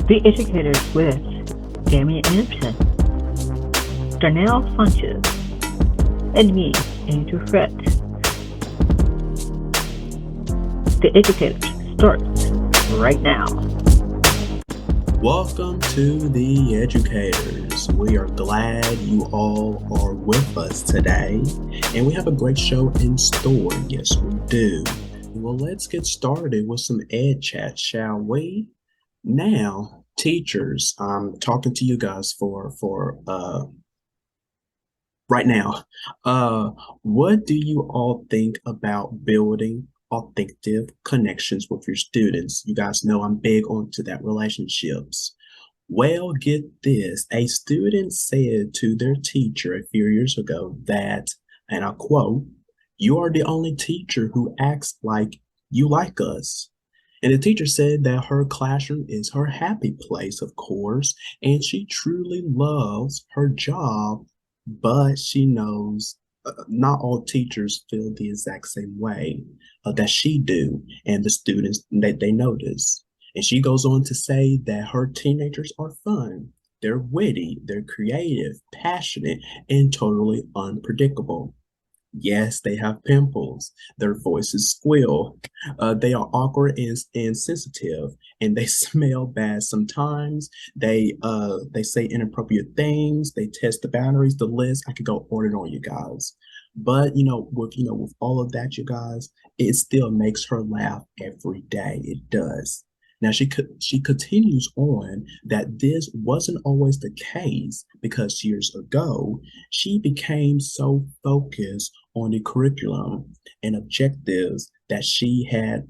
The Educators with Damian Anderson, Darnell Funches, and me, Andrew Fret. The Educators starts right now. Welcome to the Educators. We are glad you all are with us today, and we have a great show in store. Yes, we do. Well, let's get started with some Ed Chat, shall we? Now, teachers, I'm talking to you guys for right now. What do you all think about building authentic connections with your students? You guys know I'm big onto that relationships. Well, get this. A student said to their teacher a few years ago that, and I quote, "You are the only teacher who acts like you like us." And the teacher said that her classroom is her happy place, of course, and she truly loves her job, but she knows not all teachers feel the exact same way that she do, and the students that they notice. And she goes on to say that her teenagers are fun, they're witty, they're creative, passionate, and totally unpredictable. Yes, they have pimples. Their voices squeal. They are awkward and sensitive, and they smell bad sometimes. They say inappropriate things. They test the boundaries. The list I could go on and on, you guys. But with all of that, you guys, it still makes her laugh every day. It does. Now she continues on that this wasn't always the case because years ago she became so focused on the curriculum and objectives that she had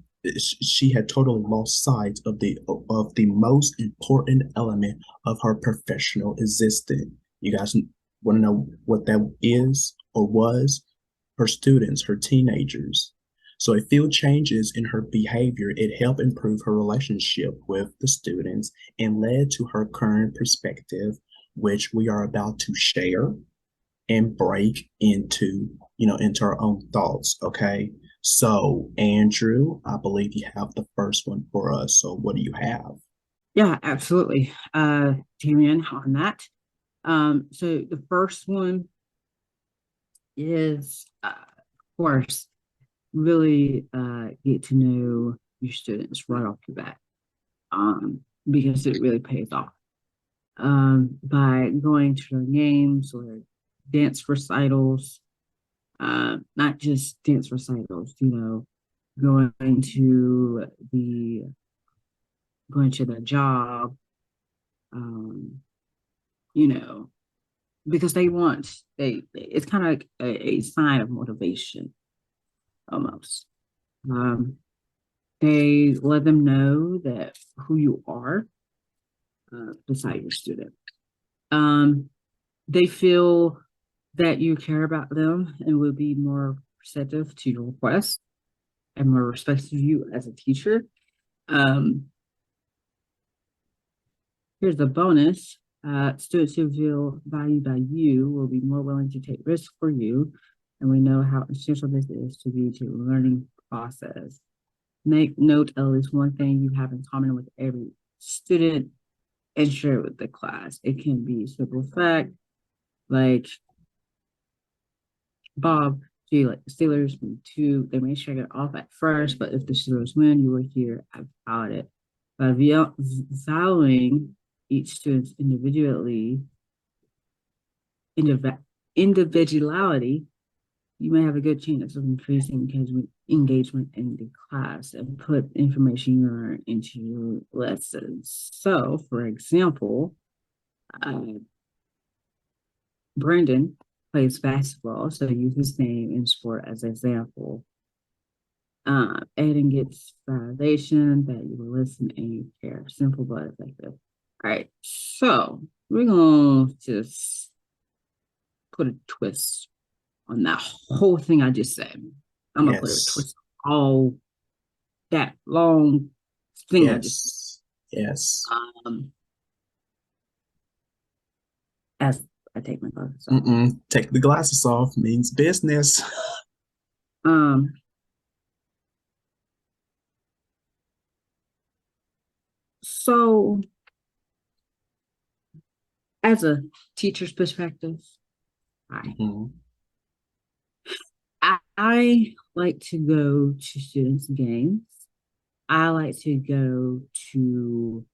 totally lost sight of the most important element of her professional existence. You guys want to know what that is or was? Her students, her teenagers. So a few changes in her behavior, it helped improve her relationship with the students and led to her current perspective, which we are about to share and break into our own thoughts. Okay. So, Andrew, I believe you have the first one for us. So, what do you have? Yeah, absolutely. Damian, on that. So the first one is, of course, really get to know your students right off the bat, because it really pays off. By going to their games or dance recitals, not just dance recitals, going to the going to their job, um, you know, because it's kind of like a sign of motivation almost. Um, they let them know that who you are beside your student. They feel that you care about them and will be more receptive to your requests and more respectful of you as a teacher. Um, Here's the bonus. Students who feel valued by you will be more willing to take risks for you. And we know how essential this is to the learning process. Make note of at least one thing you have in common with every student and share it with the class. It can be simple fact, like Bob, gee, like the Steelers win two. They may shake it off at first, but if the Steelers win, you will hear about it. By valuing each student's individuality, you may have a good chance of increasing engagement in the class and put information you learn into your lessons. So, for example, Brandon plays basketball, so use his name in sport as an example. Aiden gets validation that you will listen and you care. Simple but effective. All right, so we're gonna just put a twist on that whole thing I just said. I'm gonna put a twist on all that long thing I just said. Yes. As I take my glasses off. Take the glasses off means business. So as a teacher's perspective, Mhm. I like to go to students' games. I like to go to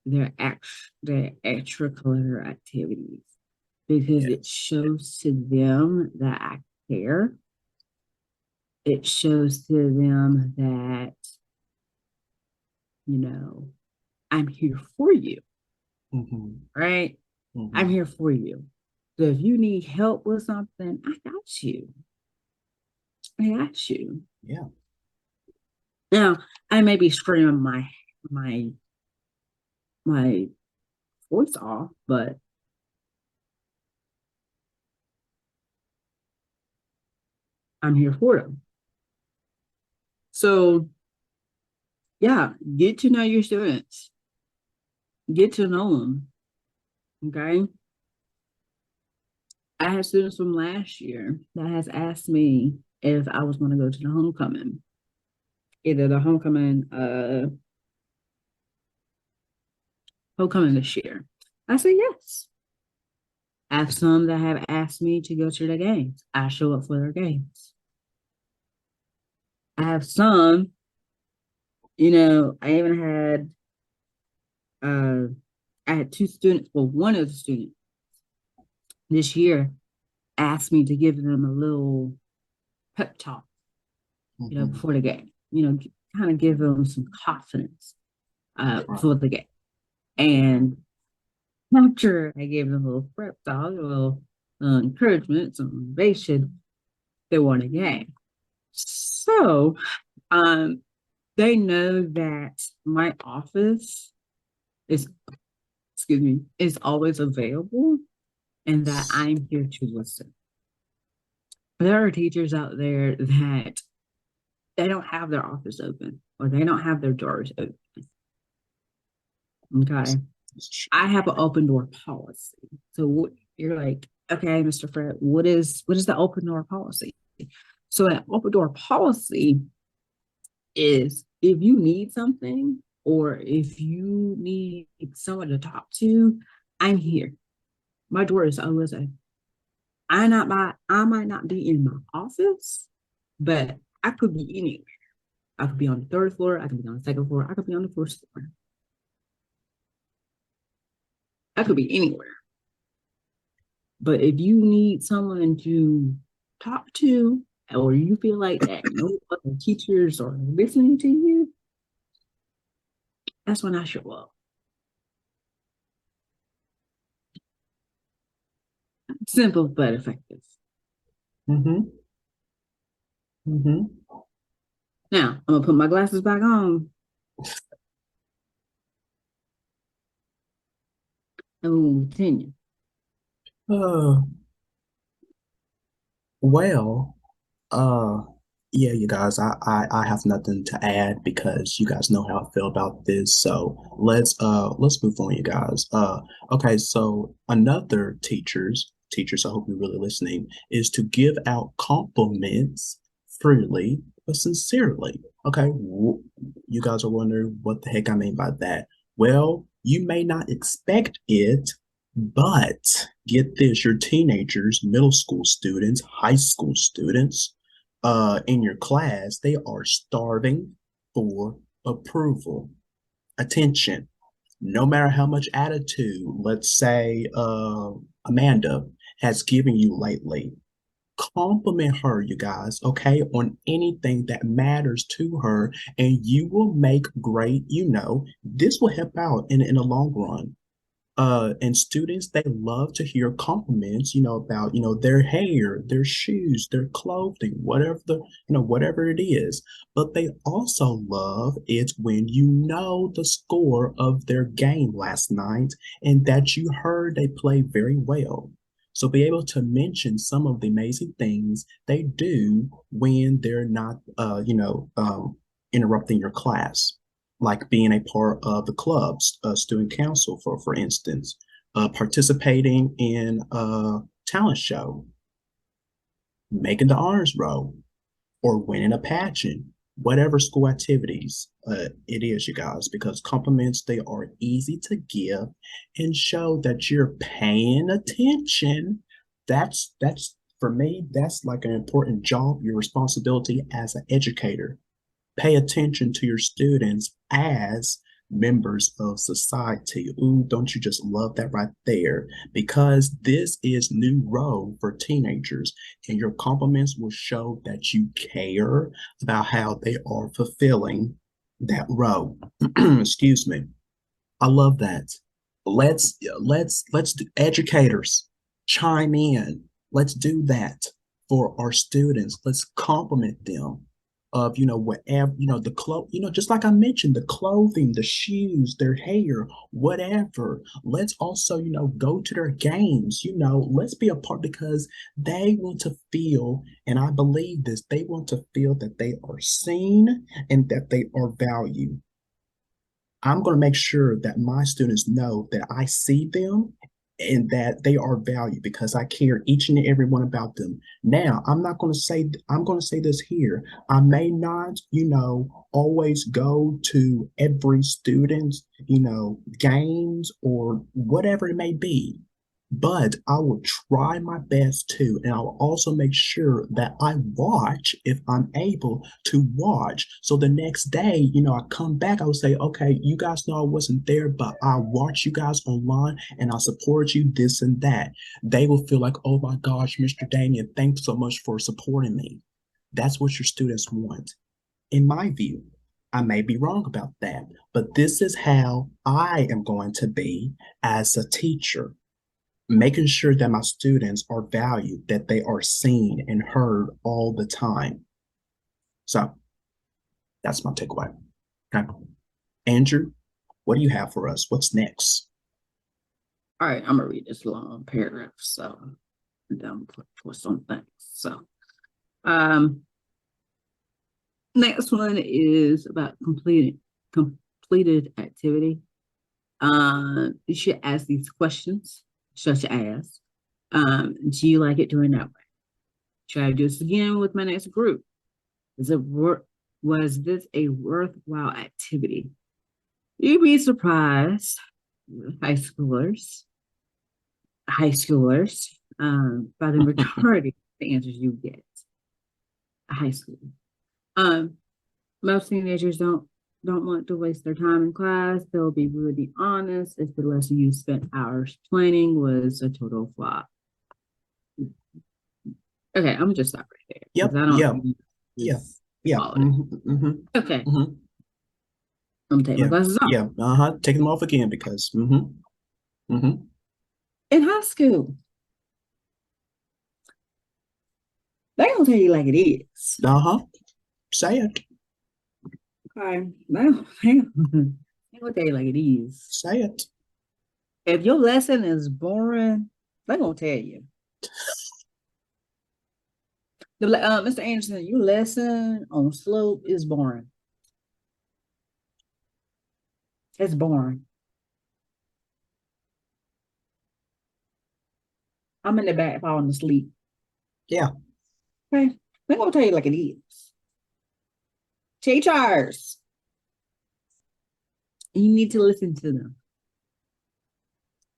their extracurricular activities because it Yes. shows to them that I care. It shows to them that, you know, I'm here for you, Mhm. right? I'm Mhm. here for you. So if you need help with something, I got you. I got you. Yeah. Now, I may be screaming my my voice off, but I'm here for them. So yeah, get to know your students. Get to know them. Okay. I had students from last year that has asked me if I was going to go to the homecoming, either the homecoming this year. I said yes. I have some that have asked me to go to their games. I show up for their games. I have some, I even had I had two students, well, one of the students this year asked me to give them a little pep talk, Mhm. before the game, kind of give them some confidence Right. before the game. And after I gave them a little prep talk, a little encouragement, some motivation, they won a game. So they know that my office is, excuse me, is always available and that I'm here to listen. There are teachers out there that they don't have their office open or they don't have their doors open. Okay. I have an open door policy. So you're like, okay, Mr. Fred, what is the open door policy? So an open door policy is if you need something or if you need someone to talk to, I'm here. My door is always open. I might not be in my office, but I could be anywhere. I could be on the third floor, I could be on the second floor, I could be on the first floor. I could be anywhere. But if you need someone to talk to, or you feel like that no other teachers are listening to you, that's when I show up. Simple but effective. Mhm. Mhm. Now, I'm gonna put my glasses back on and we'll continue. Uh, well, uh, yeah, you guys, I have nothing to add because you guys know how I feel about this. So let's move on, you guys. Okay, so another teachers, I hope you're really listening, is to give out compliments freely but sincerely. Okay, you guys are wondering what the heck I mean by that. Well, you may not expect it, but get this, your teenagers, middle school students, high school students, in your class, they are starving for approval, attention. No matter how much attitude, let's say Amanda has given you lately, compliment her, you guys, okay, on anything that matters to her, and you will make great, this will help out in the long run. And students, they love to hear compliments, about, their hair, their shoes, their clothing, whatever it is. But they also love it when you know the score of their game last night and that you heard they play very well. So be able to mention some of the amazing things they do when they're not, interrupting your class, like being a part of the clubs, student council, for instance, participating in a talent show, making the honors roll, or winning a pageant. whatever school activities it is, you guys, because compliments, they are easy to give and show that you're paying attention. That's for me, that's like an important job, your responsibility as an educator. Pay attention to your students as members of society. Ooh, don't you just love that right there? Because this is new role for teenagers, and your compliments will show that you care about how they are fulfilling that role. Excuse me. I love that. Let's do, educators chime in. Let's do that for our students. Let's compliment them of whatever the just like I mentioned, the clothing, the shoes, their hair, whatever. Let's also go to their games. Let's be a part because they want to feel, and I believe this, they want to feel that they are seen and that they are valued. I'm going to make sure that my students know that I see them and that they are valued because I care each and every one about them. Now, I'm going to say this here. I may not, always go to every student's, games or whatever it may be. But I will try my best to, and I will also make sure that I watch if I'm able to watch. So the next day, I come back, I will say, okay, you guys know I wasn't there, but I watch you guys online and I support you, this and that. They will feel like, oh my gosh, Mr. Daniel, thanks so much for supporting me. That's what your students want. In my view, I may be wrong about that, but this is how I am going to be as a teacher, making sure that my students are valued, that they are seen and heard all the time. So that's my takeaway. Okay. Andrew, what do you have for us? What's next? All right, I'm gonna read this long paragraph. So then put some things. So next one is about completed activity. You should ask these questions, such as, do you like it doing that way? Should I do this again with my next group? Was this a worthwhile activity? You'd be surprised, high schoolers, by the majority of the answers you get. High school. Most teenagers don't want to waste their time in class. They'll be really honest if the lesson you spent hours planning was a total flop. Okay, I'm gonna just stop right there. Yep. Okay. I'm gonna take my glasses off. Yeah. Take them off again because in high school, they gonna tell you like it is. Say it. Okay. They gonna tell you like it is. Say it. If your lesson is boring, they gonna tell you. Mr. Anderson, your lesson on slope is boring. It's boring. I'm in the back falling asleep. Yeah. Okay. They're gonna tell you like it is. Teachers, you need to listen to them.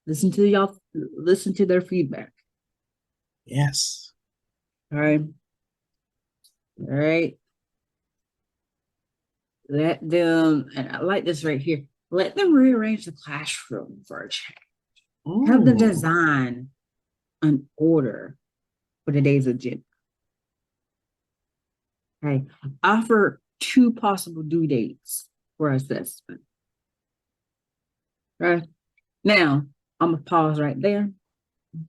Listen to their feedback. Yes. All right. Let them, and I like this right here, let them rearrange the classroom for a change. Have them design an order for the day's agenda. Okay. Offer 2 possible due dates for assessment. Right. Now, I'm going to pause right there.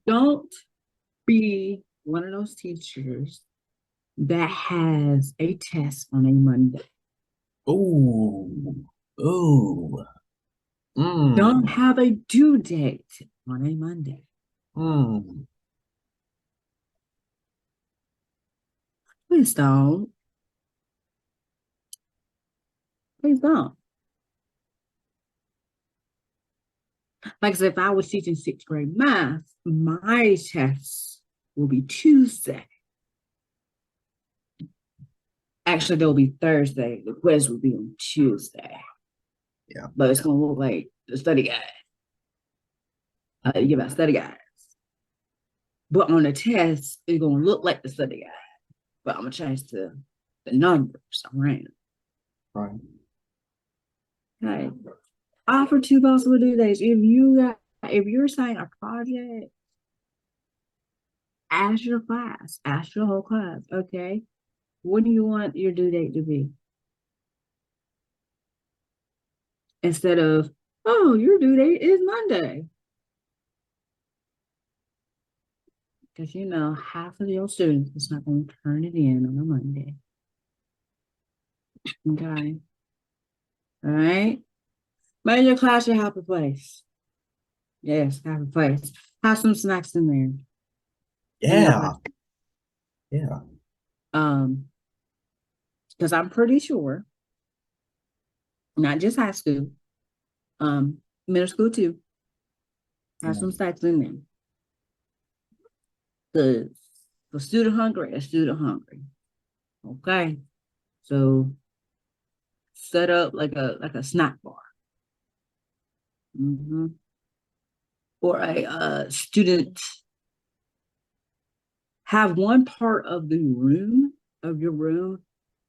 Don't be one of those teachers that has a test on a Monday. Don't have a due date on a Monday. Please don't. Please don't. Like I said, if I was teaching 6th grade math, my test will be Tuesday. Actually, there'll be Thursday. The quiz will be on Tuesday. Yeah. But it's going to look like the study guide. You give out study guides. But on the test, it's going to look like the study guide. But I'm going to change the numbers around. Right. Okay. Offer 2 possible due dates. If you're saying a project, ask your class, ask your whole class, okay, what do you want your due date to be? Instead of, oh, your due date is Monday. Because half of your students is not going to turn it in on a Monday. Okay. All right. But your class should have a place. Yes, have a place. Have some snacks in there. Yeah. Yeah. Because I'm pretty sure, not just high school, middle school too, have some snacks in there. The student hungry is student hungry. Okay. So set up like a snack bar. Or a student, have one part of your room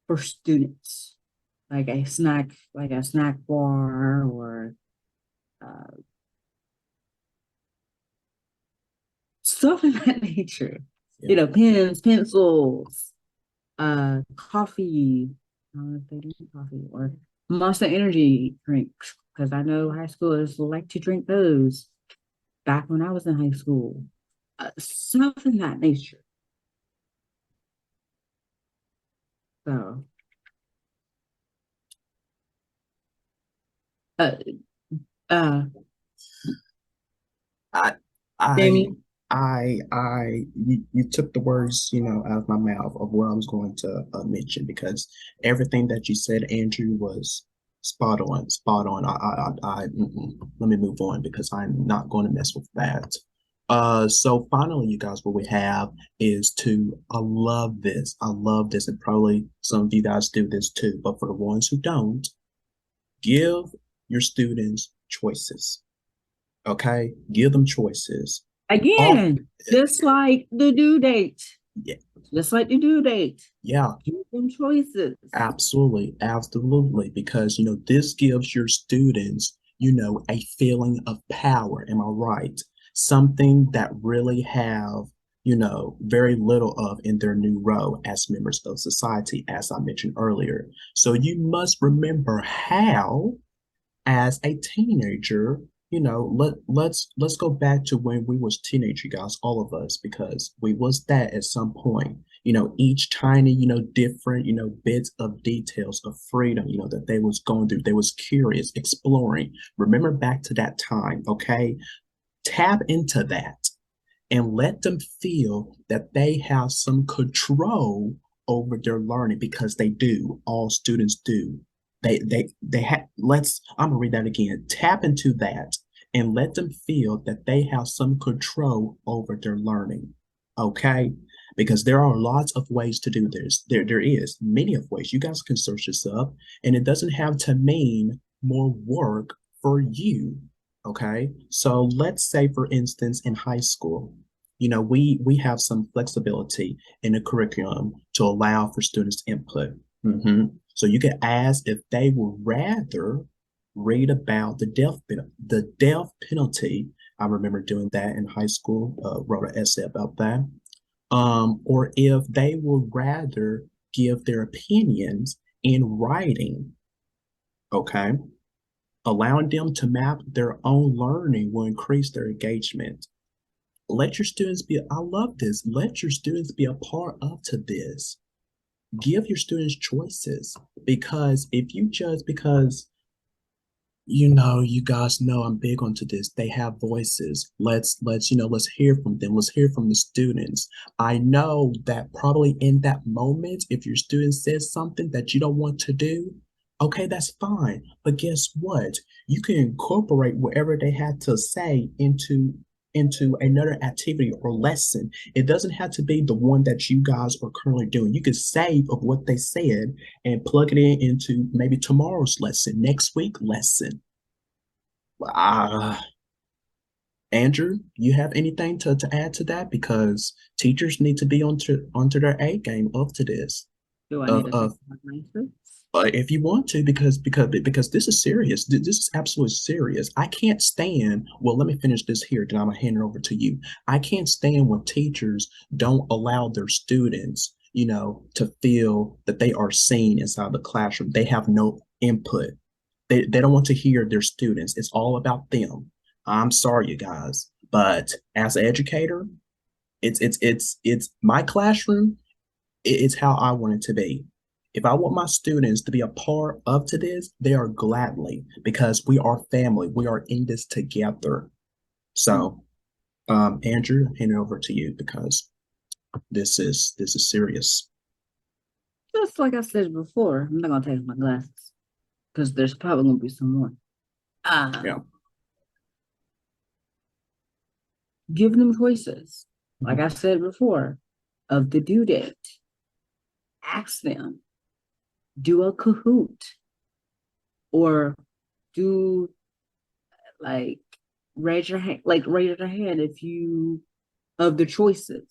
for students, like a snack bar, or stuff of that nature. Yeah. Pens, pencils, coffee. I don't know if they drink coffee, or Monster Energy drinks, because I know high schoolers like to drink those. Back when I was in high school, stuff of that nature. So, uh, I, Jamie, you took the words, out of my mouth of what I was going to mention, because everything that you said, Andrew, was spot on, spot on. Let me move on because I'm not going to mess with that. So finally, you guys, what we have is I love this. I love this, and probably some of you guys do this too. But for the ones who don't, give your students choices. Okay, give them choices. again, just like the due date. Yeah. Just like the due date. Yeah. Give them choices. Absolutely, absolutely. Because this gives your students, a feeling of power. Am I right? Something that really have, very little of in their new role as members of society, as I mentioned earlier. So you must remember how, as a teenager, let's go back to when we was teenager guys, all of us, because we was that at some point. Each tiny, different, bits of details of freedom, that they was going through. They was curious, exploring. Remember back to that time, okay? Tap into that and let them feel that they have some control over their learning, because they do. All students do. They have, I'm gonna read that again. Tap into that and let them feel that they have some control over their learning. Okay? Because there are lots of ways to do this. There is many of ways. You guys can search this up, and it doesn't have to mean more work for you. Okay? So let's say, for instance, in high school, we have some flexibility in the curriculum to allow for students' input. So you can ask if they would rather read about the death penalty. I remember doing that in high school. Wrote an essay about that. Or if they would rather give their opinions in writing. Okay, allowing them to map their own learning will increase their engagement. Let your students be. I love this. Let your students be a part of to this. Give your students choices, because if you just because you guys know I'm big onto this. They have voices. Let's hear from them. Let's hear from the students. I know that probably in that moment, if your student says something that you don't want to do, okay, that's fine. But guess what? You can incorporate whatever they had to say into into another activity or lesson. It doesn't have to be the one that you guys are currently doing. You could save of what they said and plug it into maybe tomorrow's lesson, next week lesson. Andrew, you have anything to add to that? Because teachers need to be onto their A game up to this. Do I need to take my glasses? If you want to, because this is serious. This is absolutely serious. I can't stand. Well, let me finish this here, then I'm gonna hand it over to you. I can't stand when teachers don't allow their students, to feel that they are seen inside the classroom. They have no input. They don't want to hear their students. It's all about them. I'm sorry, you guys, but as an educator, it's my classroom. It's how I want it to be. If I want my students to be a part of to this, they are gladly, because we are family. We are in this together. So, Andrew, I hand it over to you because this is serious. Just like I said before, I'm not gonna take my glasses because there's probably gonna be some more. Yeah. Give them choices. Like I said before, of the due date. Ask them. Do a Kahoot. Or do raise your hand if you of the choices.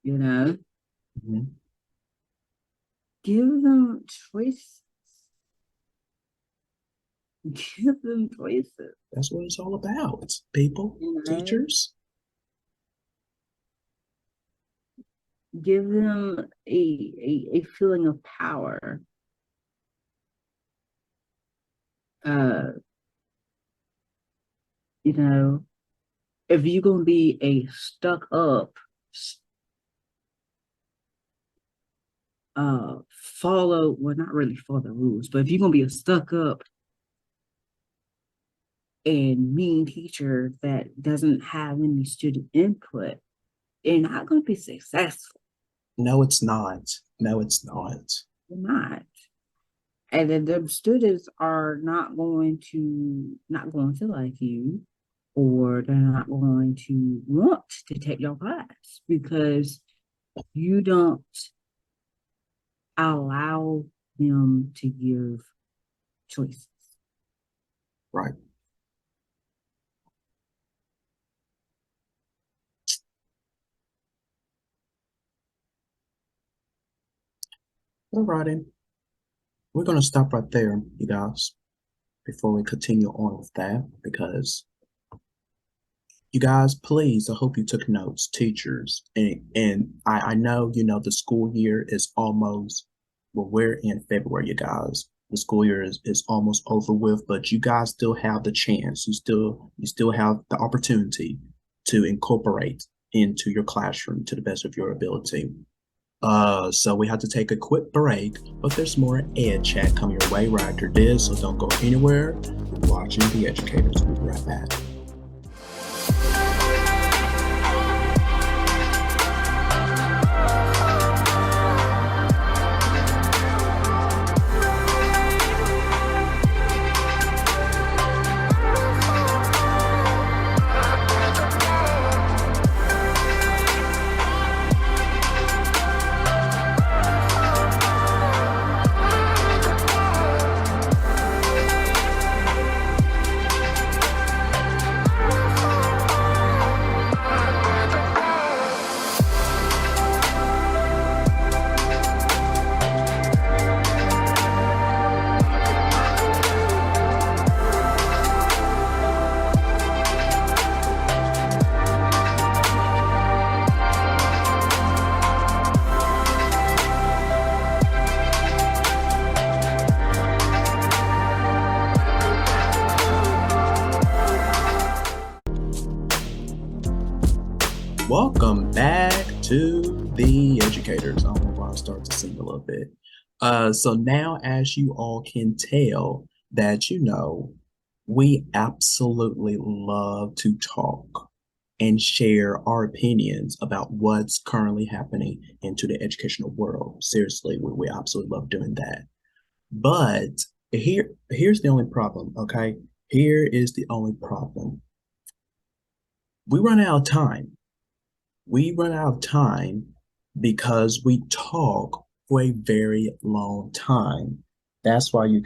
Mm-hmm. Give them choices. Give them choices. That's what it's all about, people, teachers. Give them a feeling of power. If you're gonna be a stuck up, not really follow the rules, but if you're gonna be a stuck up and mean teacher that doesn't have any student input, you're not going to be successful. No, it's not. No, it's not. You're not. And then the students are not going to like you, or they're not going to want to take your class because you don't allow them to give choices. Right. Alrighty. We're going to stop right there, you guys, before we continue on with that, because you guys, please, I hope you took notes, teachers. And I know, the school year is almost, well, we're in February, you guys. The school year is almost over with, but you guys still have the chance. You still have the opportunity to incorporate into your classroom to the best of your ability. So we have to take a quick break, but there's more Ed Chat coming your way right after this, so don't go anywhere. You're watching The Educators. We'll be right back. Welcome back to The Educators. I don't know why I started to sing a little bit. So now, as you all can tell, that we absolutely love to talk and share our opinions about what's currently happening into the educational world. Seriously, we absolutely love doing that. But here's the only problem, okay? Here is the only problem. We run out of time. We run out of time because we talk for a very long time. That's why you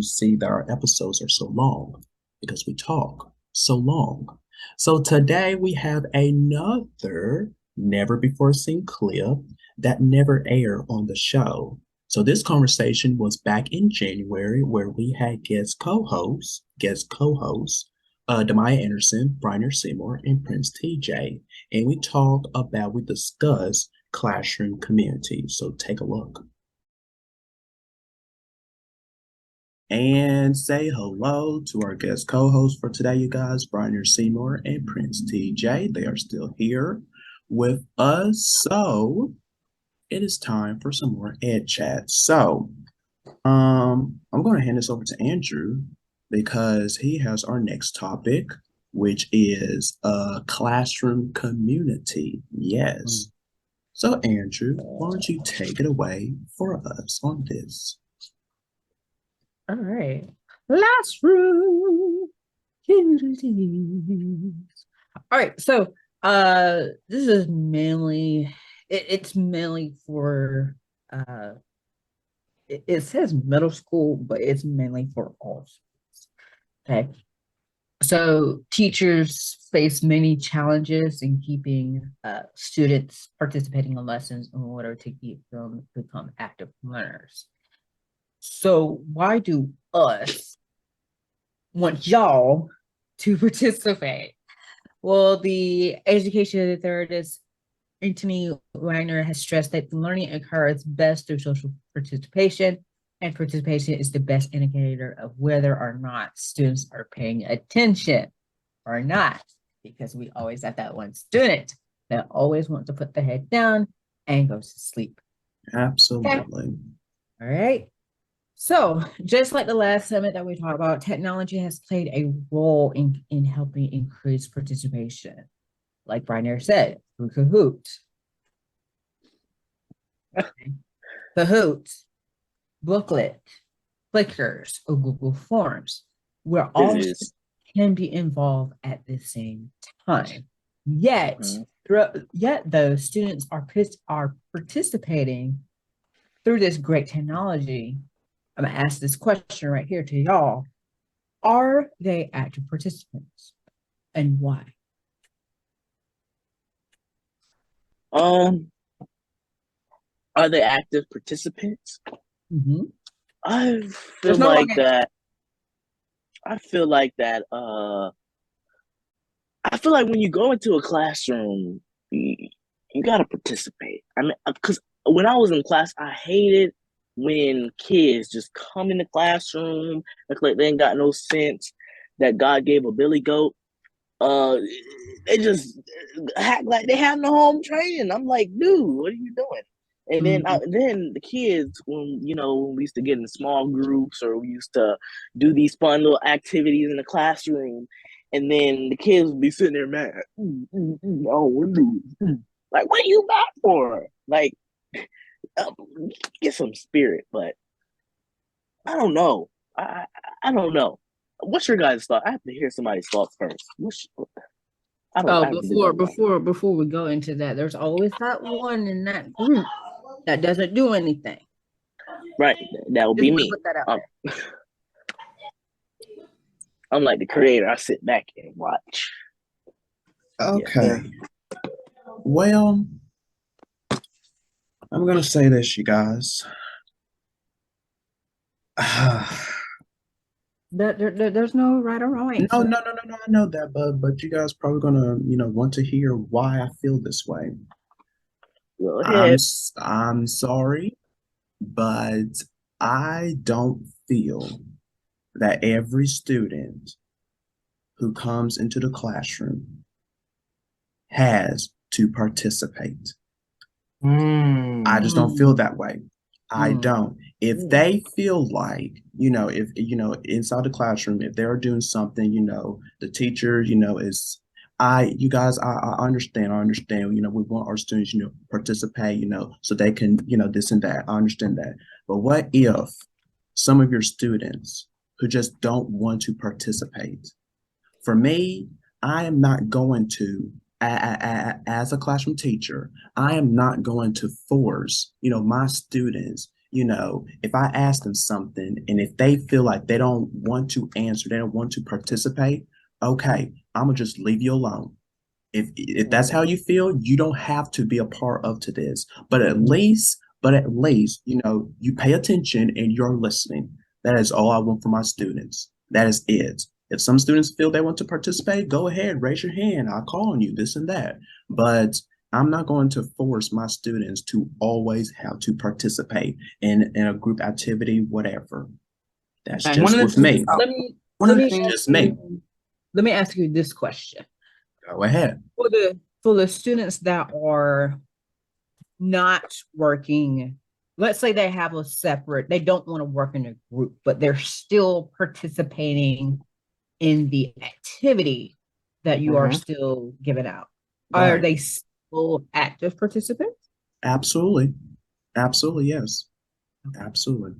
see that our episodes are so long because we talk so long. So today we have another never before seen clip that never aired on the show. So this conversation was back in January where we had guest co-hosts, Demaya Anderson, Briner Seymour, and Prince TJ. And we discuss classroom community. So take a look. And say hello to our guest co-hosts for today, you guys, Briner Seymour and Prince TJ. They are still here with us. So it is time for some more Ed Chat. So I'm going to hand this over to Andrew because he has our next topic, which is classroom community. Yes. So Andrew, why don't you take it away for us on this? All right. Classroom communities. All right. So this is mainly it's mainly for it says middle school, but it's mainly for all schools. Okay. So teachers face many challenges in keeping students participating in lessons in order to keep them become active learners. So why do us want y'all to participate? Well, the education therapist Anthony Weiner has stressed that learning occurs best through social participation, and participation is the best indicator of whether or not students are paying attention or not, because we always have that one student that always wants to put the head down and goes to sleep. Absolutely. Okay. All right. So just like the last summit that we talked about, technology has played a role in helping increase participation. Like Briner said, through Kahoot. Kahoot, Booklet, Clickers, or Google Forms, where all can be involved at the same time. Yet, those students are participating through this great technology. I'm gonna ask this question right here to y'all. Are they active participants, and why? Are they active participants? Mm-hmm. I feel like that. I feel like when you go into a classroom, you gotta participate. I mean, because when I was in class, I hated when kids just come in the classroom like they ain't got no sense, that God gave a billy goat. They just act like they have no home training. I'm like, dude, what are you doing? And then the kids, when we used to get in small groups, or we used to do these fun little activities in the classroom, and then the kids would be sitting there mad. Oh, we're doing like, what are you mad for? Like, get some spirit. But I don't know. I don't know. What's your guys' thought? I have to hear somebody's thoughts first. Before we go into that, there's always that one in that group that doesn't do anything. Right, that will be me. I'm like the creator. I sit back and watch. Okay. Yeah. Well, I'm gonna say this, you guys. There's no right or wrong answer. No. I know that, but you guys probably gonna want to hear why I feel this way. Go ahead. I'm sorry, but I don't feel that every student who comes into the classroom has to participate. I just don't feel that way. I don't. If they feel like, if, inside the classroom, if they're doing something, the teacher, is, you guys, I understand. We want our students, participate, so they can, this and that. I understand that. But what if some of your students who just don't want to participate. For me, I am not going to, as a classroom teacher, I am not going to force, my students, if I ask them something and if they feel like they don't want to answer, they don't want to participate, okay, I'm gonna just leave you alone. If that's how you feel, you don't have to be a part of to this. But at least, you pay attention and you're listening. That is all I want for my students. That is it. If some students feel they want to participate, go ahead, raise your hand. I'll call on you, this and that. But I'm not going to force my students to always have to participate in a group activity, whatever. That's And just with me. one of the let me things, Just me. let me ask you this question. Go ahead. For the students that are not working, let's say they have they don't want to work in a group, but they're still participating in the activity that you are still giving out. Are Right. they still active participants? Absolutely. Absolutely, yes. Absolutely.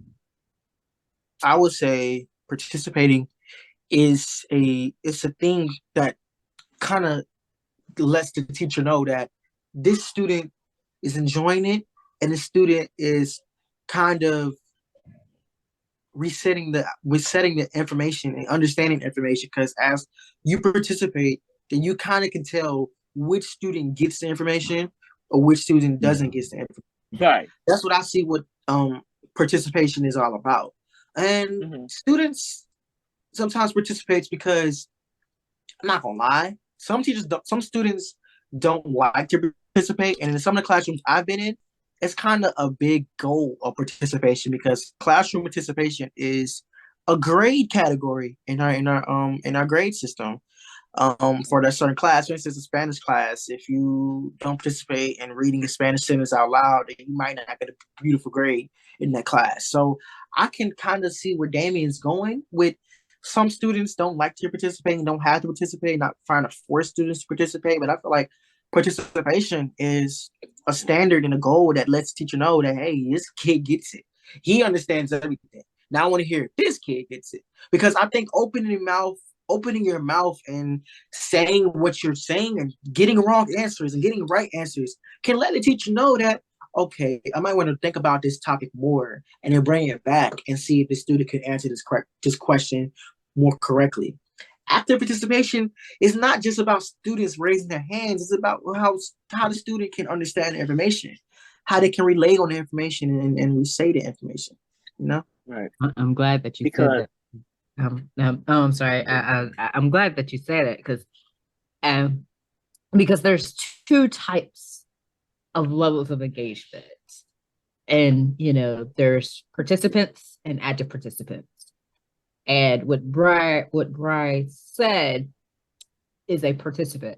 I would say participating it's a thing that kind of lets the teacher know that this student is enjoying it and the student is kind of resetting the information and understanding information, because as you participate, then you kind of can tell which student gets the information or which student doesn't get the information. Right. That's what I see what participation is all about. And students sometimes participates because, I'm not gonna lie, some students don't like to participate, and in some of the classrooms I've been in, it's kind of a big goal of participation, because classroom participation is a grade category in our grade system. For that certain class, for instance, a Spanish class, if you don't participate in reading a Spanish sentence out loud, then you might not get a beautiful grade in that class. So I can kind of see where Damien's going with some students don't like to participate and don't have to participate, not trying to force students to participate. But I feel like participation is a standard and a goal that lets teacher know that, hey, this kid gets it. He understands everything. Now I want to hear this kid gets it. Because I think opening your mouth and saying what you're saying and getting wrong answers and getting right answers can let the teacher know that, okay, I might want to think about this topic more, and then bring it back and see if the student can answer this question more correctly. Active participation is not just about students raising their hands. It's about how the student can understand the information, how they can relay on the information and say the information. Right. I'm glad that you Because said that. I'm sorry. I'm glad that you said it because there's two types of levels of engagement, and there's participants and active participants. And what Bri said is a participant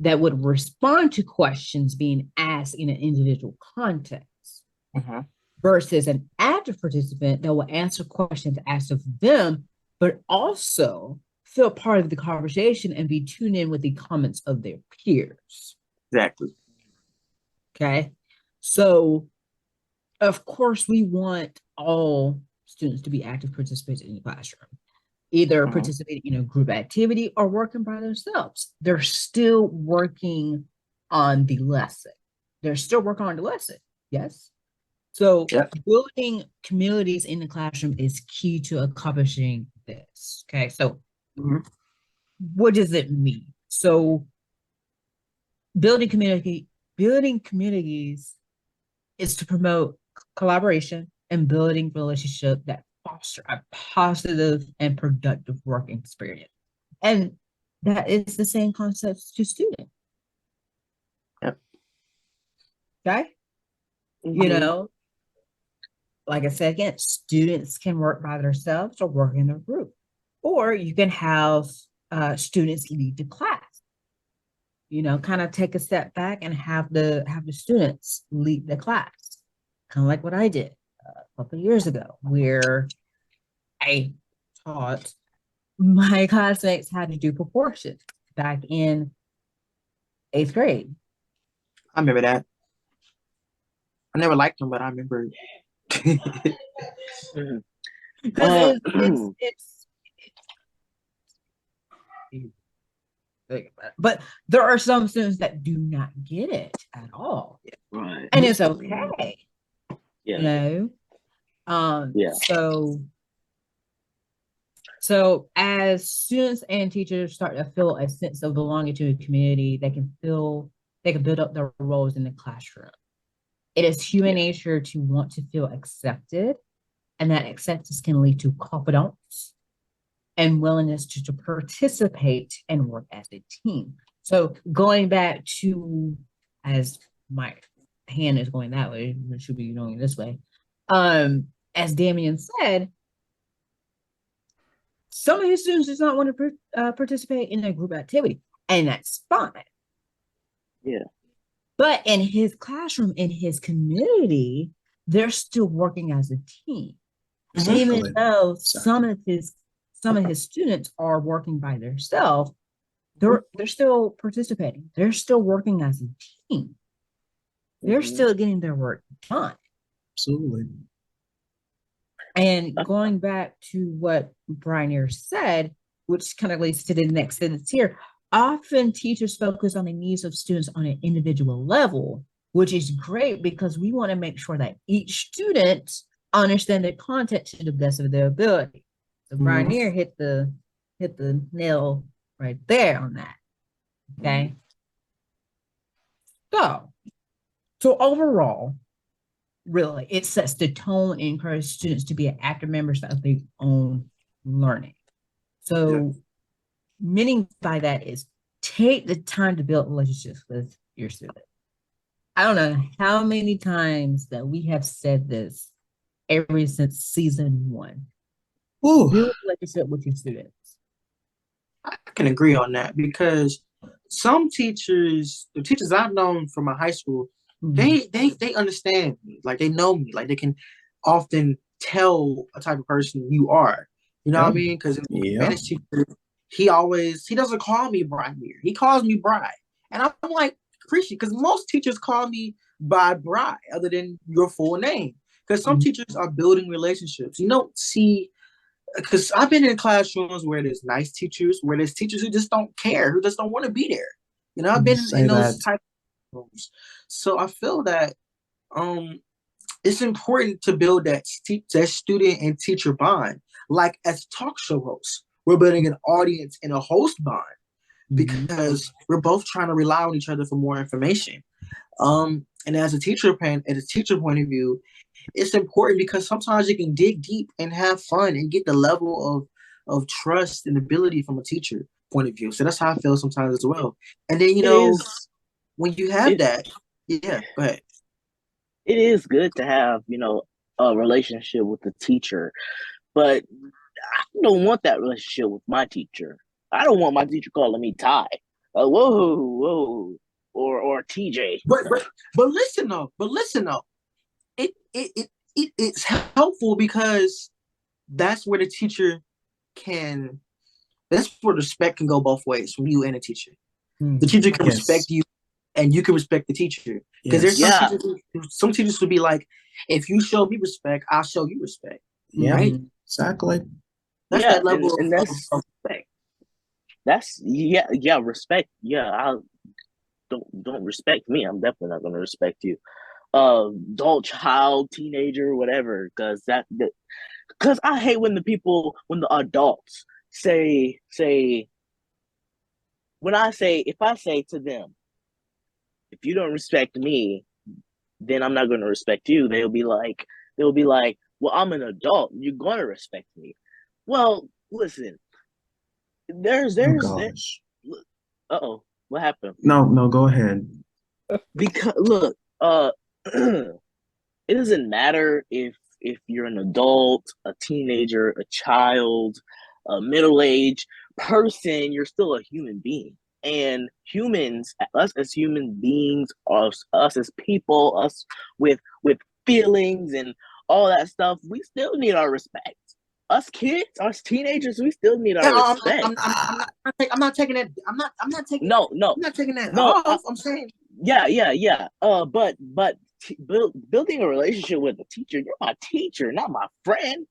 that would respond to questions being asked in an individual context, versus an active participant that will answer questions asked of them, but also feel part of the conversation and be tuned in with the comments of their peers. Exactly. Okay. So, of course, we want all students to be active participants in the classroom, either participating in a group activity or working by themselves. They're still working on the lesson. Yes. So building communities in the classroom is key to accomplishing this. Okay. So what does it mean? So building communities is to promote collaboration and building relationships that foster a positive and productive working experience. And that is the same concept to students. Yep. Okay. Like I said again, students can work by themselves or work in a group, or you can have students lead the class. Kind of take a step back and have the students lead the class, kind of like what I did a couple of years ago, where I taught my classmates how to do proportions back in 8th grade. I remember that. I never liked them, but I remember. Because You think about it. But there are some students that do not get it at all. Right. And it's okay. Yeah. You know? Yeah. So as students and teachers start to feel a sense of belonging to a community, they can build up their roles in the classroom. It is human nature to want to feel accepted, and that acceptance can lead to confidence and willingness to participate and work as a team. So going back to, as my hand is going that way, it should be going this way. As Damien said, some of his students does not want to participate in a group activity, and that's fine. Yeah. But in his classroom, in his community, they're still working as a team. Exactly. Even though some of his students are working by themselves, they're still participating. They're still working as a team. They're still getting their work done. Absolutely. And going back to what Brian said, which kind of leads to the next sentence here, often teachers focus on the needs of students on an individual level, which is great because we want to make sure that each student understand the content to the best of their ability. So Brian hit the nail right there on that. Okay. So overall, really, it sets the tone and encourages students to be active members of their own learning. So meaning by that is take the time to build relationships with your student. I don't know how many times that we have said this ever since season 1. Build a relationship with your students. I can agree on that because some teachers, the teachers I've known from my high school, they understand me, like they know me, like they can often tell a type of person you are. You know what I mean? Because Spanish teacher, he doesn't call me Brian, he calls me Bri, and I'm like, appreciate, because most teachers call me by Bri other than your full name, because some teachers are building relationships. You don't see, because I've been in classrooms where there's nice teachers, where there's teachers who just don't care, who just don't want to be there. You know, I've been in those type of rooms. So I feel that it's important to build that student and teacher bond. Like as talk show hosts, we're building an audience and a host bond because we're both trying to rely on each other for more information. And as a teacher point of view, it's important because sometimes you can dig deep and have fun and get the level of trust and ability from a teacher point of view. So that's how I feel sometimes as well. And then, when you have that, go ahead. It is good to have, a relationship with the teacher, but I don't want that relationship with my teacher. I don't want my teacher calling me Ty. Whoa, or TJ. But listen though. It's helpful because that's where the teacher that's where respect can go both ways from you and the teacher. The teacher can respect you and you can respect the teacher. Because there's some teachers would be like, if you show me respect, I'll show you respect. Yeah, right? Exactly. That's that level and of respect. That's respect. Yeah, I'll don't respect me. I'm definitely not gonna respect you. Adult, child, teenager, whatever, because I hate when the adults say if I say to them, if you don't respect me, then I'm not going to respect you. They'll be like, well, I'm an adult. You're going to respect me. Well, listen, uh-oh, what happened? No, go ahead. Because look, it doesn't matter if you're an adult, a teenager, a child, a middle-aged person, you're still a human being. And humans, us as human beings, us as people, us with feelings and all that stuff, we still need our respect. Us kids, us teenagers, we still need our respect. I'm not taking that. I'm not taking. No. I'm not taking that off. I'm saying. Yeah. But building a relationship with a teacher, you're my teacher, not my friend.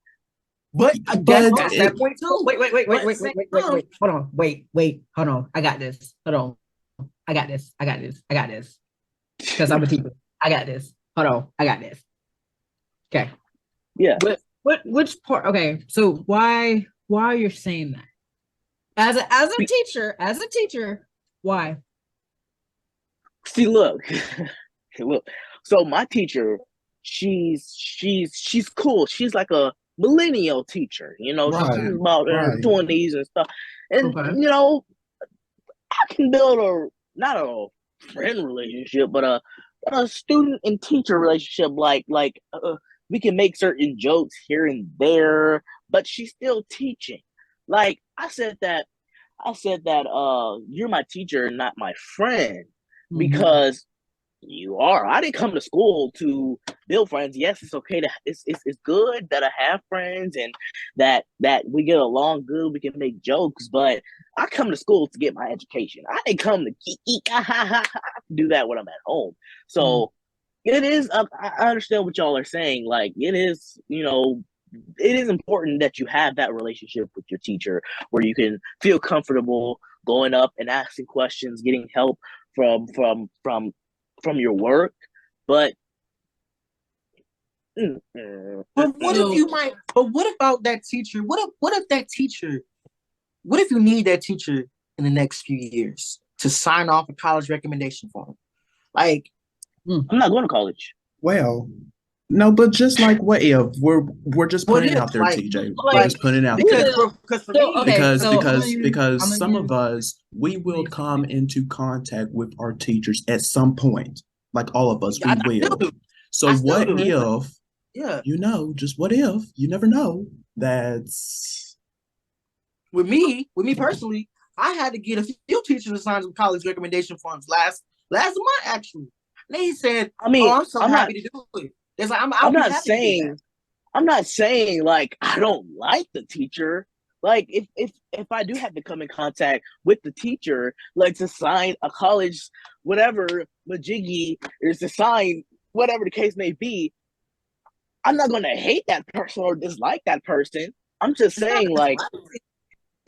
But But that's that it, point too. Wait, But at the same time, hold on, wait, hold on. I got this. Hold on. I got this. Because I'm a teacher. I got this. Hold on. I got this. Okay. Yeah. Which part? Okay. So why you're saying that? As a teacher, why? See, look, look. So my teacher, she's cool. She's like a millennial teacher. You know, she's right, about in her right. 20s and stuff. And Okay. you know, I can build not a friend relationship, but a student and teacher relationship. We can make certain jokes here and there, but she's still teaching. Like I said that you're my teacher, not my friend, because you are. I didn't come to school to build friends. Yes, it's okay to it's good that I have friends and that we get along good, we can make jokes, but I come to school to get my education. I didn't come to do that when I'm at home. So it is I understand what y'all are saying. Like it is, it is important that you have that relationship with your teacher where you can feel comfortable going up and asking questions, getting help from your work. But but what if you might? But what about that teacher? What if you need that teacher in the next few years to sign off a college recommendation form? Like, I'm not going to college. Well, no, but just like what if we're just what putting it if? out there, Like, TJ. We're like just putting it out because there. because for So, me, okay, Because so because some of use- us we will come into contact with our teachers at some point. Like all of us, we I still will. do. So I still what do. if, Yeah, just what if, you never know. That's with me personally, I had to get a few teachers to sign some college recommendation forms last month actually. They said, I mean, "Oh, I'm so I'm not. happy to do it." It's like I'm I'll be not happy to do saying. that. I'm not saying like I don't like the teacher. Like if I do have to come in contact with the teacher, like to sign a college whatever majiggy is to sign whatever the case may be, I'm not gonna hate that person or dislike that person. I'm just It's not saying like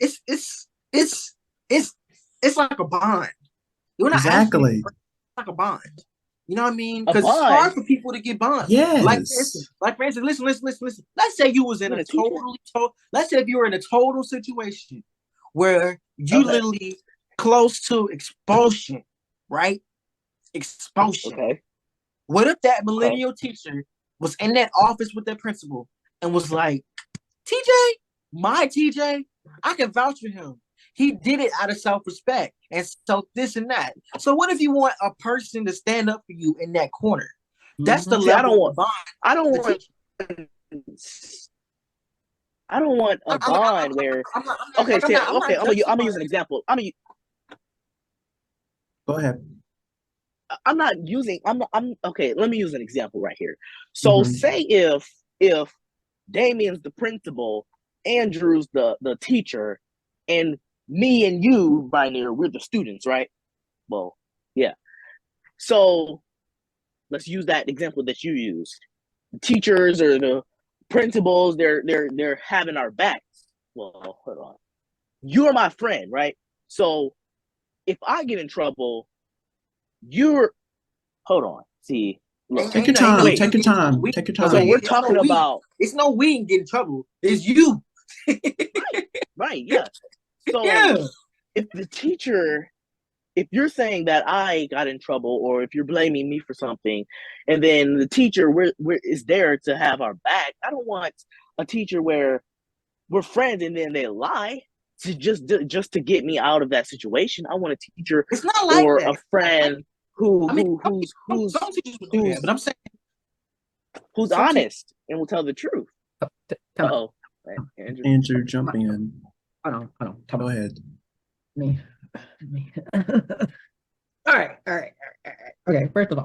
it's it's it's it's like a bond. You're not asking exactly. it's like a bond. You know what I mean? a Because it's hard bond for people to get bonds. Yes. Like for instance, listen. Let's say you was in with a a teacher. let's say if you were in a total situation where you Okay. literally close to expulsion, right? Expulsion. Okay. What if that millennial teacher was in that office with that principal and was like, TJ, I can vouch for him. He did it out of self-respect and so this and that. So what if you want a person to stand up for you in that corner? That's the See, level of bond. I don't The want teacher. I don't want a bond where okay, see, okay, I'm gonna use an example. Go ahead. I'm okay, let me use an example right here. So say if Damien's the principal, Andrew's the teacher, and me and you, Rainier, we're the students, right? Well, yeah. So let's use that example that you used. The teachers or the principals, they're having our backs. Well, hold on. You're my friend, right? So if I get in trouble, you're hold on. See, look. Take your time. Wait, Take your time. Take your So time. we're talking about it's no we can get in trouble. It's you. right, yeah. So Yeah. if the teacher, if you're saying that I got in trouble or if you're blaming me for something, and then the teacher is there to have our back, I don't want a teacher where we're friends and then they lie to just to get me out of that situation. I want a teacher It's not like or that. a friend who's some teachers will do that, but I'm saying who's some honest and will tell the truth. Oh, Andrew, jump in. Hold on. Go ahead. Me. All right. Okay, first of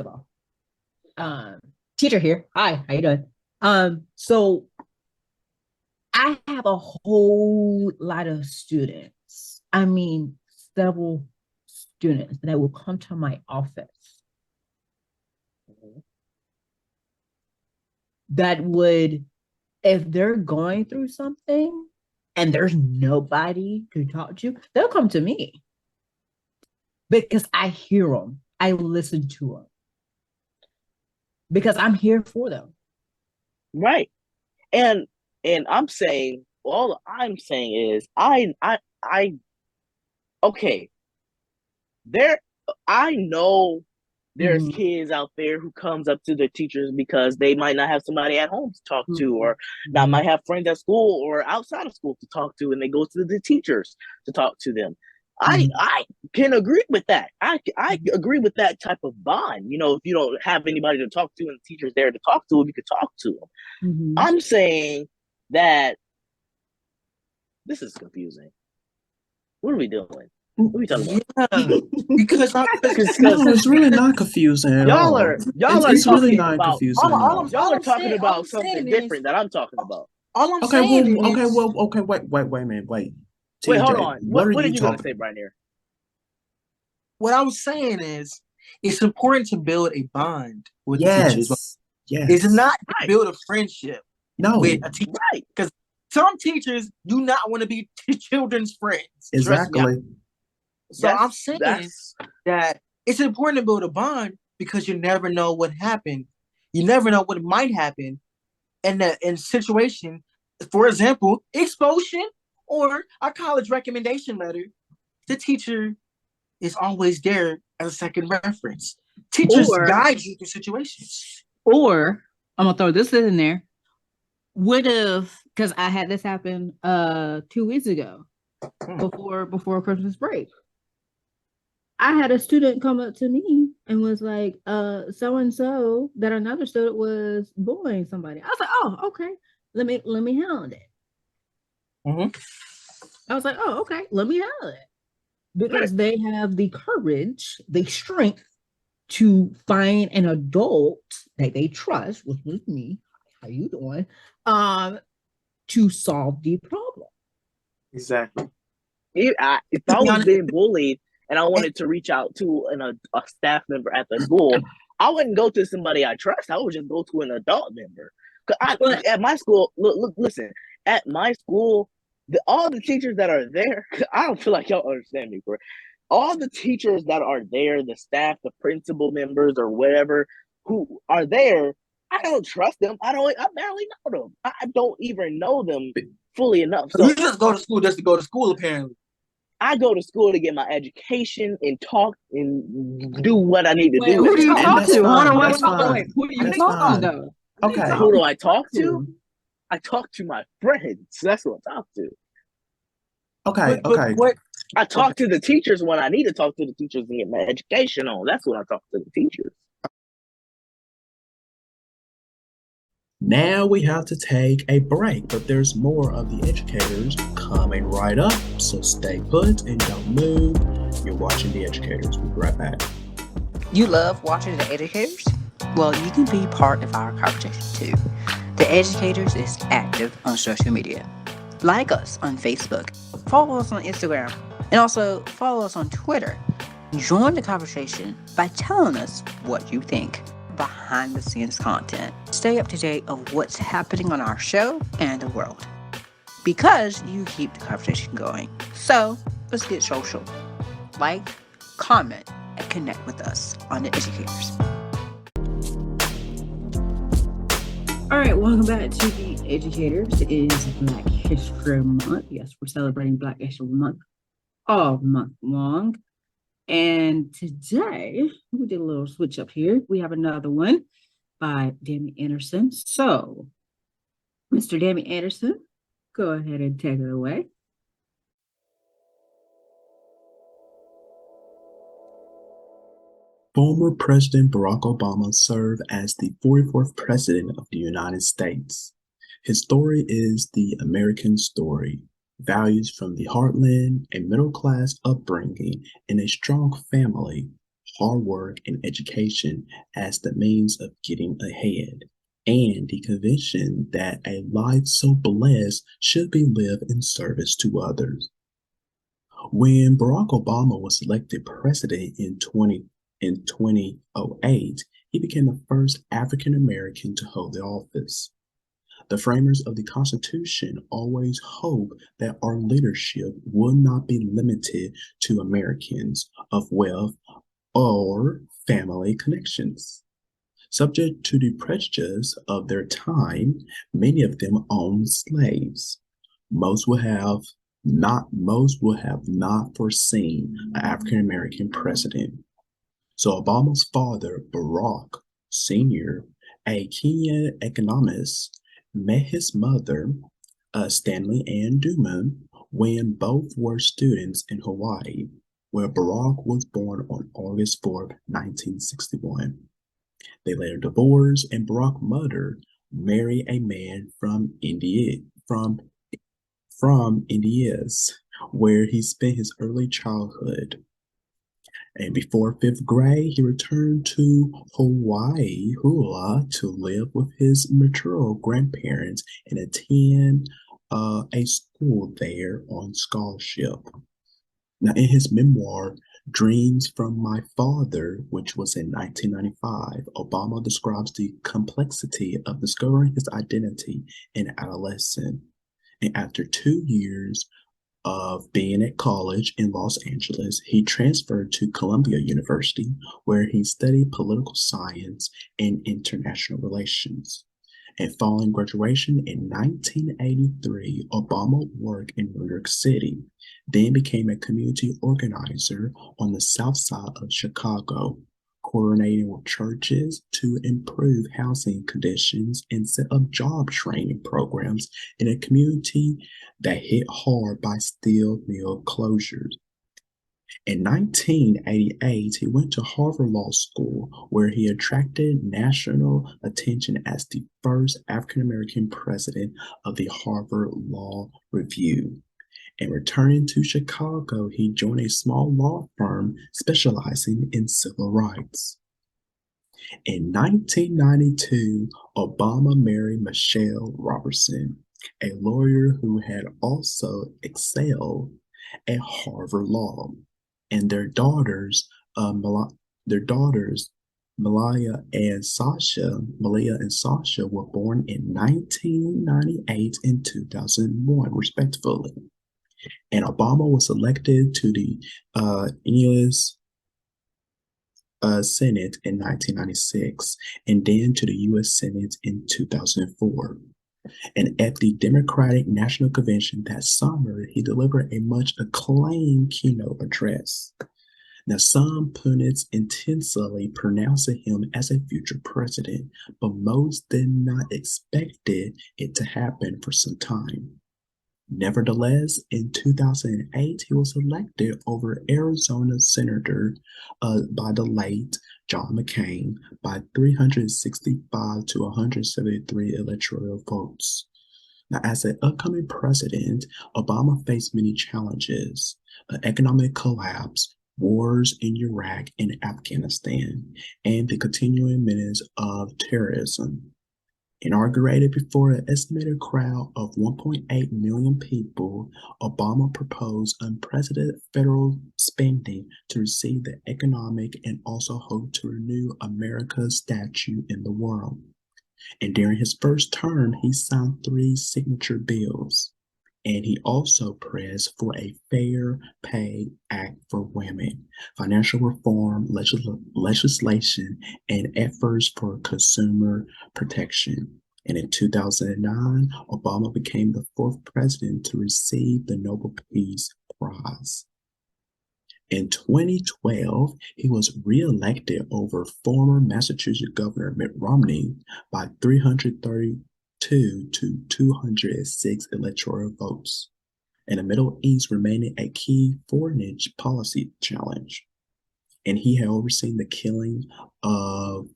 all. Teacher here. Hi, how you doing? So I have a whole lot of students. I mean, several students that will come to my office that would if they're going through something and there's nobody to talk to, they'll come to me because I hear them. I listen to them because I'm here for them. Right. And I'm saying, all I'm saying is I okay. I know there's kids out there who comes up to their teachers because they might not have somebody at home to talk to, or not might have friends at school or outside of school to talk to, and they go to the teachers to talk to them. I can agree with that. I agree with that type of bond. You know, if you don't have anybody to talk to and the teacher's there to talk to them, you can talk to them. I'm saying that this is confusing. What are we doing? What are we talking about? Because no, it's really not confusing at all. It's really not confusing at all. Y'all are talking about something different that I'm talking about. All I'm saying is, wait a minute, wait. TJ, wait, hold on. What are you going to say, Brian? Here? What I was saying is, it's important to build a bond with the teachers. Yes. It's not to build a friendship with a teacher. Right. Because some teachers do not want to be children's friends. Exactly. So I'm saying that it's important to build a bond because you never know what happened. You never know what might happen in situation. For example, expulsion or a college recommendation letter. The teacher is always there as a second reference. Teachers guide you through situations. Or I'm gonna throw this in there. What if, because I had this happen 2 weeks ago before Christmas break. I had a student come up to me and was like, so and so that another student was bullying somebody. I was like, oh, okay. Let me handle it. I was like, oh, okay, let me handle it. Because they have the courage, the strength to find an adult that they trust, which was me. How you doing? To solve the problem. Exactly. If I was being bullied and I wanted to reach out to a staff member at the school, I wouldn't go to somebody I trust. I would just go to an adult member. At my school, listen. At my school, all the teachers that are there, I don't feel like y'all understand me, bro. All the teachers that are there, the staff, the principal members, or whatever, who are there, I don't trust them. I barely know them. I don't even know them fully enough. So you just go to school just to go to school, apparently. I go to school to get my education and talk and do what I need to do. Who do you talk to? Hold on, wait. Who do you talk to, though? Okay. Who do I talk to? I talk to my friends. That's what I talk to. Okay. I talk to the teachers when I need to talk to the teachers and get my education on. That's when I talk to the teachers. Now we have to take a break, but there's more of the educators coming right up. So stay put and don't move. You're watching The Educators. We'll be right back. You love watching The Educators? Well, you can be part of our conversation too. The Educators is active on social media. Like us on Facebook, follow us on Instagram, and also follow us on Twitter. Join the conversation by telling us what you think. Behind the scenes content. Stay up to date of what's happening on our show and the world. Because you keep the conversation going. So let's get social. Like, comment, and connect with us on The Educators. All right, welcome back to The Educators. It is Black History Month. Yes, we're celebrating Black History Month all month long. And today, we did a little switch up here. We have another one by Dammy Anderson. So, Mr. Dammy Anderson, go ahead and take it away. Former President Barack Obama served as the 44th President of the United States. His story is the American story. Values from the heartland, a middle-class upbringing, and a strong family, hard work and education as the means of getting ahead, and the conviction that a life so blessed should be lived in service to others. When Barack Obama was elected president in 2008, he became the first African American to hold the office. The framers of the Constitution always hoped that our leadership would not be limited to Americans of wealth or family connections. Subject to the prejudice of their time, many of them owned slaves. Most would have not foreseen an African American president. So Obama's father, Barack Sr., a Kenyan economist, met his mother, Stanley Ann Duman, when both were students in Hawaii, where Barack was born on August 4, 1961. They later divorced, and Barack's mother married a man from Indias, where he spent his early childhood. And before fifth grade, he returned to Hawaii, Hula, to live with his maternal grandparents and attend a school there on scholarship. Now, in his memoir, Dreams from My Father, which was in 1995, Obama describes the complexity of discovering his identity in adolescence. And after 2 years of being at college in Los Angeles, he transferred to Columbia University, where he studied political science and international relations. And following graduation in 1983, Obama worked in New York City, then became a community organizer on the south side of Chicago, coordinating with churches to improve housing conditions and set up job training programs in a community that hit hard by steel mill closures. In 1988, he went to Harvard Law School, where he attracted national attention as the first African American president of the Harvard Law Review. And returning to Chicago, he joined a small law firm specializing in civil rights. In 1992, Obama married Michelle Robertson, a lawyer who had also excelled at Harvard Law, and their daughters, Malia and Sasha, were born in 1998 and 2001, respectively. And Obama was elected to the U.S. Senate in 1996, and then to the U.S. Senate in 2004. And at the Democratic National Convention that summer, he delivered a much acclaimed keynote address. Now, some pundits intensely pronounced him as a future president, but most did not expect it to happen for some time. Nevertheless, in 2008, he was elected over Arizona Senator by the late John McCain by 365 to 173 electoral votes. Now, as an upcoming president, Obama faced many challenges: economic collapse, wars in Iraq and Afghanistan, and the continuing menace of terrorism. Inaugurated before an estimated crowd of 1.8 million people, Obama proposed unprecedented federal spending to receive the economic and also hoped to renew America's stature in the world. And during his first term, he signed 3 signature bills. And he also pressed for a Fair Pay Act for women, financial reform legislation, and efforts for consumer protection. And in 2009, Obama became the 4th president to receive the Nobel Peace Prize. In 2012, he was reelected over former Massachusetts Governor Mitt Romney by 332 to 206 electoral votes, and the Middle East remaining a key foreign policy challenge. And he had overseen the killing of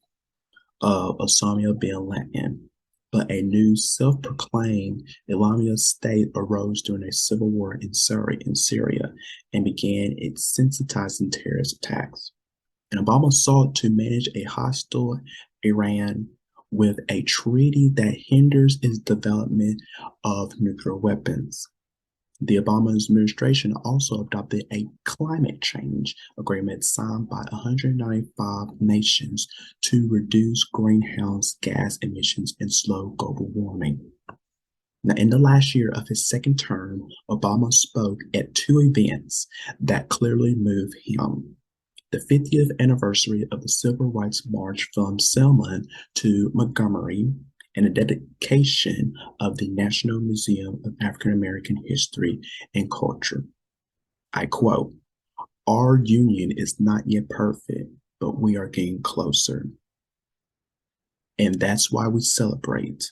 Osama bin Laden. But a new self-proclaimed Islamic state arose during a civil war in Syria and began its sensitizing terrorist attacks. And Obama sought to manage a hostile Iran with a treaty that hinders its development of nuclear weapons. The Obama administration also adopted a climate change agreement signed by 195 nations to reduce greenhouse gas emissions and slow global warming. Now, in the last year of his second term, Obama spoke at 2 events that clearly moved him. The 50th anniversary of the Civil Rights March from Selma to Montgomery, and the dedication of the National Museum of African American History and Culture. I quote, "Our union is not yet perfect, but we are getting closer. And that's why we celebrate,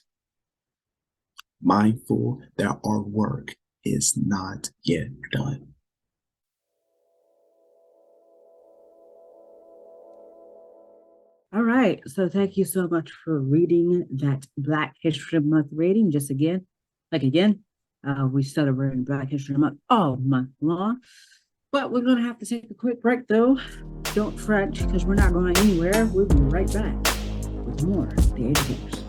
mindful that our work is not yet done." All right. So thank you so much for reading that Black History Month reading. Just again, we celebrate Black History Month all month long. But we're going to have to take a quick break, though. Don't fret, because we're not going anywhere. We'll be right back with more The Educators.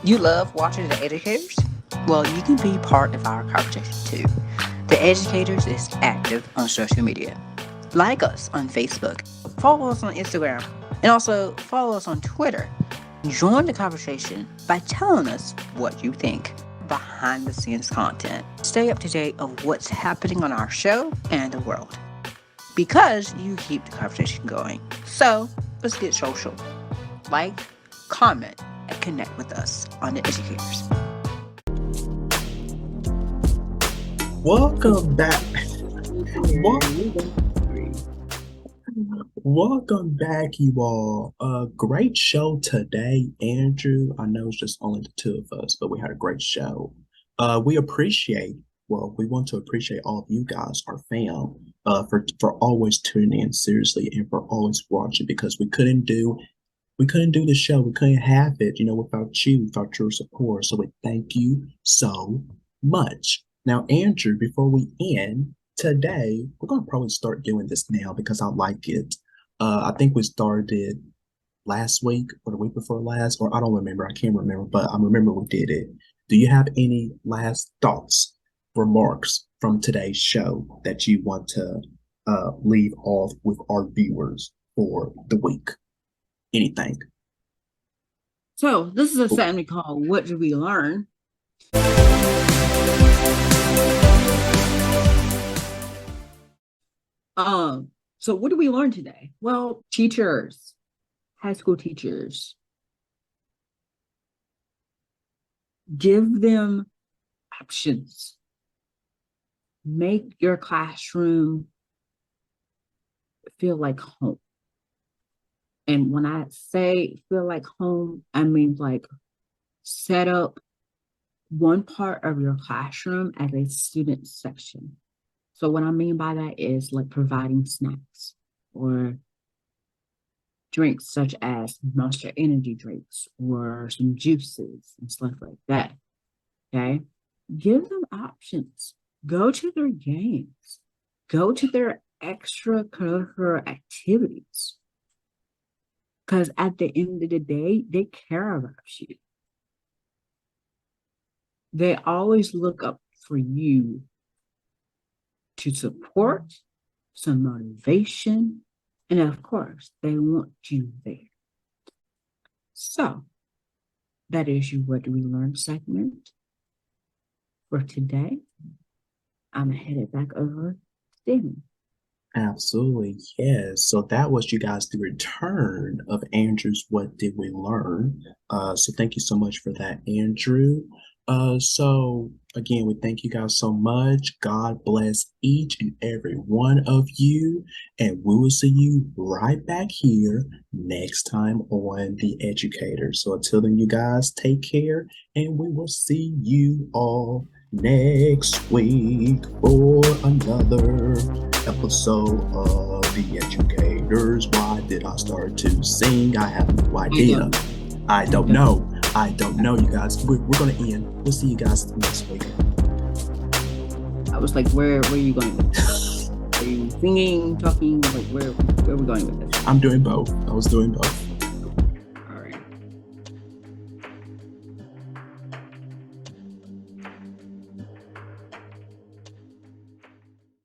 You love watching The Educators? Well, you can be part of our conversation too. The Educators is active on social media. Like us on Facebook, follow us on Instagram, and also follow us on Twitter. Join the conversation by telling us what you think. Behind the scenes content. Stay up to date of what's happening on our show and the world. Because you keep the conversation going. So let's get social. Like, comment, and connect with us on The Educators. Welcome back. Welcome back, you all. Great show today, Andrew. I know it's just only the two of us, but we had a great show. We want to appreciate all of you guys, our fam, for always tuning in seriously and for always watching, because we couldn't do the show. We couldn't have it, without you, without your support. So we thank you so much. Now, Andrew, before we end today, we're going to probably start doing this now because I like it. I think we started last week or the week before last, or I don't remember. I can't remember, but I remember we did it. Do you have any last thoughts, remarks from today's show that you want to leave off with our viewers for the week? Anything? So this is a segment called What Did We Learn? So what did we learn today? Well, teachers, high school teachers, give them options. Make your classroom feel like home. And when I say feel like home, I mean like set up one part of your classroom as a student section. So what I mean by that is like providing snacks or drinks such as Monster Energy drinks or some juices and stuff like that. Okay? Give them options. Go to their games. Go to their extracurricular activities. Because at the end of the day, they care about you. They always look up for you to support, some motivation, and of course, they want you there. So, that is your What Do We Learn segment for today. I'm going to head it back over to Stephen. Absolutely, yes. So that was, you guys, the return of Andrew's What Did We Learn? So thank you so much for that, Andrew. So again, we thank you guys so much. God bless each and every one of you, and we will see you right back here next time on The Educator. So until then, you guys take care, and we will see you all next week for another episode of The Educators. Why did I start to sing? I have no idea. I don't know, you guys. We're gonna end. We'll see you guys next week. I was like, where are you going with this? Are you singing, talking? Like, where are we going with this? I'm doing both. I was doing both.